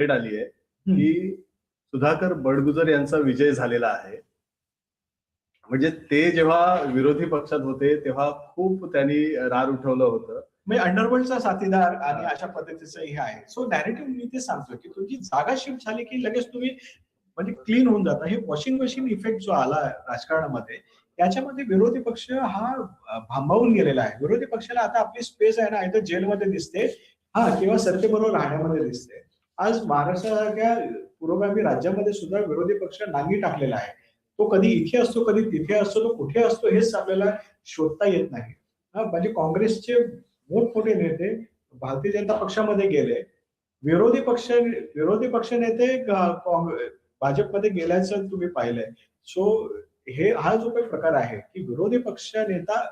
Update आली आहे की सुधाकर बडगुजर यांचा विजय झालेला आहे. म्हणजे ते जेव्हा विरोधी पक्षात होते तेव्हा खूप त्यांनी रार उठवलं होतं. म्हणजे अंडरवर्ल्डचा साथीदार आणि अशा पद्धतीचं हे आहे. सो नॅरेटिव्ह मी ते सांगतो की तुमची जागा शिफ्ट झाली की लगेच तुम्ही म्हणजे क्लीन होऊन जाता. हे वॉशिंग मशीन इफेक्ट जो आला राजकारणामध्ये त्याच्यामध्ये विरोधी पक्ष हा भांबावून गेलेला आहे. विरोधी पक्षाला आता आपली स्पेस आहे ना, इथं जेलमध्ये दिसते हा किंवा सत्तेबरोबर राहण्यामध्ये दिसते. आज महाराष्ट्रासारख्या पुरोगामी राज्यामध्ये सुद्धा विरोधी पक्ष नांगी टाकलेला आहे. तो कधी इथे असतो, कधी तिथे असतो, तो कुठे असतो हेच आपल्याला शोधता येत नाही. म्हणजे काँग्रेसचे मोठमोठे नेते भारतीय जनता पक्षामध्ये गेले. विरोधी पक्ष नेते भाजपमध्ये गेल्याचं तुम्ही पाहिलंय. सो हा जो काही प्रकार आहे की विरोधी पक्ष नेता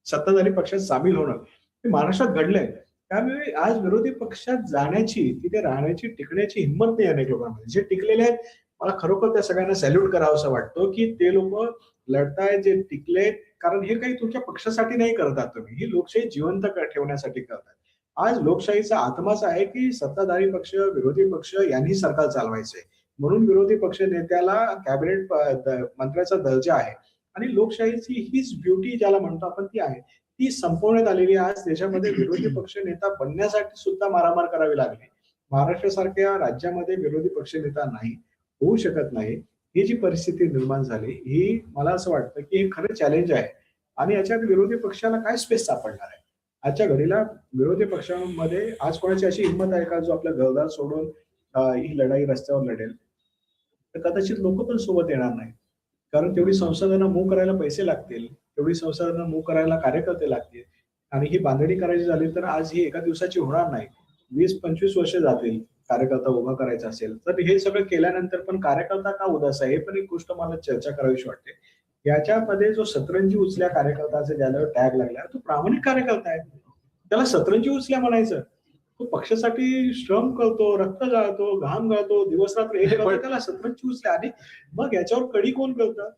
सत्ताधारी पक्षात सामील होणं हे महाराष्ट्रात घडलंय. त्यामुळे आज विरोधी पक्षात जाण्याची, तिथे राहण्याची, टिकण्याची हिंमत नाही अनेक लोकांमध्ये. जे टिकलेले आहेत मला खरोखर त्या सगळ्यांना सॅल्यूट करावं असं वाटतं की ते लोक लढताय, जे टिकले, कारण हे काही तुमच्या पक्षासाठी नाही करतात तुम्ही, ही लोकशाही जिवंत ठेवण्यासाठी करतात. आज लोकशाहीचा आत्माच आहे की सत्ताधारी पक्ष, विरोधी पक्ष यांनी सरकार चालवायचंय. म्हणून विरोधी पक्ष नेत्याला कॅबिनेट मंत्र्याचा दर्जा आहे आणि लोकशाहीची हीच ब्युटी ज्याला म्हणतो आपण ती आहे, ती संपवण्यात आलेली. आज देशामध्ये विरोधी पक्ष नेता बनण्यासाठी सुद्धा मारामार करावी लागली. महाराष्ट्रासारख्या राज्यामध्ये विरोधी पक्ष नेता नाही, होऊ शकत नाही. ही जी परिस्थिती निर्माण झाली ही मला असं वाटतं की हे खरं चॅलेंज आहे आणि याच्यात विरोधी पक्षाला काय स्पेस सापडणार आहे. आजच्या घडीला विरोधी पक्षांमध्ये आज कोणाची अशी हिंमत आहे का जो आपल्या घरदार सोडून ही लढाई रस्त्यावर लढेल? तर कदाचित लोक पण सोबत येणार नाही, कारण तेवढी संसाधनं मूव्ह करायला पैसे लागतील, तेवढी संसाधनं मूव्ह करायला कार्यकर्ते लागतील आणि ही बांधणी करायची झाली तर आज ही एका दिवसाची होणार नाही. 20-25 वर्ष जातील कार्यकर्ता उभा करायचा असेल तर. हे सगळं केल्यानंतर पण कार्यकर्ता का उदास आहे हे पण एक गोष्ट मला चर्चा करावीशी वाटते. याच्यामध्ये जो सतरंजी उचल्या कार्यकर्त्याचा ज्याला टॅग लागला तो प्रामाणिक कार्यकर्ता आहे, त्याला सतरंजी उचल्या म्हणायचं. तो पक्षासाठी श्रम करतो, रक्त गाळतो, घाम गाळतो, दिवस रात्र एक करतो, त्याला सतरंजी उचल्या. आणि मग याच्यावर कडी कोण करतं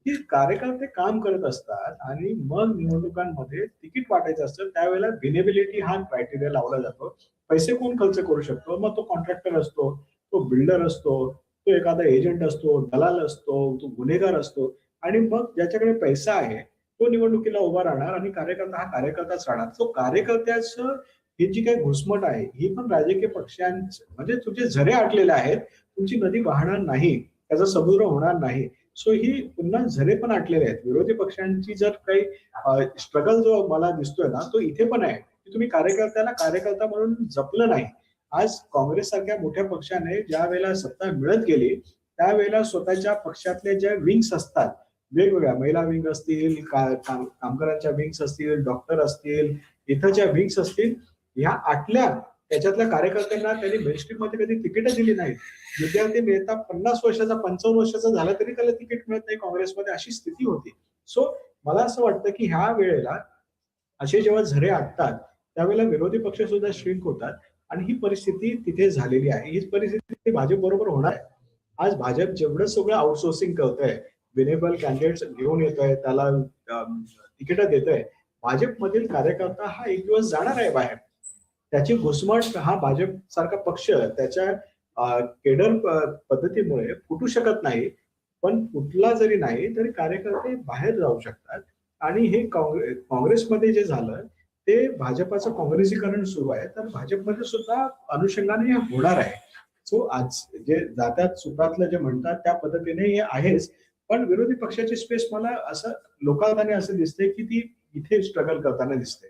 की कार्यकर्ते काम करत असतात आणि मग निवडणुकांमध्ये तिकीट वाटायचं असतं त्यावेळेला विनेबिलिटी हा क्रायटेरिया लावला जातो. पैसे कोण खर्च करू शकतो? मग तो कॉन्ट्रॅक्टर असतो, तो बिल्डर असतो, तो एखादा एजंट असतो, दलाल असतो, तो गुन्हेगार असतो आणि मग ज्याच्याकडे पैसा आहे तो निवडणुकीला उभा राहणार आणि कार्यकर्ता हा कार्यकर्ताच राहणार. तो कार्यकर्त्याचं ही जी काही घुसमट आहे ही पण राजकीय पक्षांचं म्हणजे तुमचे झरे आटलेले आहेत, तुमची नदी वाहणार नाही, त्याचा समुद्र होणार नाही. सो ही पुन्हा झरे पण आटलेले आहेत. विरोधी पक्षांची जर काही स्ट्रगल जो मला दिसतोय ना तो इथे पण आहे की तुम्ही कार्यकर्त्याला कार्यकर्ता म्हणून जपलं नाही. आज काँग्रेस सारख्या मोठ्या पक्षाने ज्या वेळेला सत्ता मिळत गेली त्यावेळेला स्वतःच्या पक्षातले ज्या विंग्स असतात वेगवेगळ्या, महिला विंग असतील, कामगारांच्या विंग्स असतील, डॉक्टर असतील, इथंच्या विंग्स असतील, ह्या आटल्या. त्याच्यातल्या कार्यकर्त्यांना त्यांनी मेनस्ट्रीम मध्ये कधी तिकीट दिली नाही. विद्यार्थी नेता 50 वर्षाचा 55 वर्षाचा झाला तरी त्याला तिकीट मिळत नाही काँग्रेसमध्ये, अशी स्थिती होती. सो मला असं वाटतं की ह्या वेळेला असे जेव्हा झरे आटतात त्यावेळेला विरोधी पक्ष सुद्धा श्रिंक होतात आणि ही परिस्थिती तिथे झालेली आहे. हीच परिस्थिती भाजप बरोबर होणार आहे. आज भाजप जेवढं सगळं आउटसोर्सिंग करतंय, विनेबल कॅन्डिडेट्स घेऊन येतोय, त्याला तिकीट देतोय, भाजपमधील कार्यकर्ता हा एक दिवस जाणार आहे बाहेर. त्याची घुसमट हा भाजप सारखा पक्ष त्याच्या केडर पद्धतीमुळे फुटू शकत नाही. पण फुटला जरी नाही तरी कार्यकर्ते बाहेर जाऊ शकतात आणि हे काँग्रेसमध्ये जे झालं ते भाजपाचं काँग्रेसीकरण सुरू आहे, तर भाजपमध्ये सुद्धा अनुषंगाने हे होणार आहे. सो आज जे जात्यात सुपातलं जे म्हणतात त्या पद्धतीने हे आहेच. पण विरोधी पक्षाची स्पेस मला असं लोकांना असं दिसतंय की ती इथे स्ट्रगल करताना दिसते.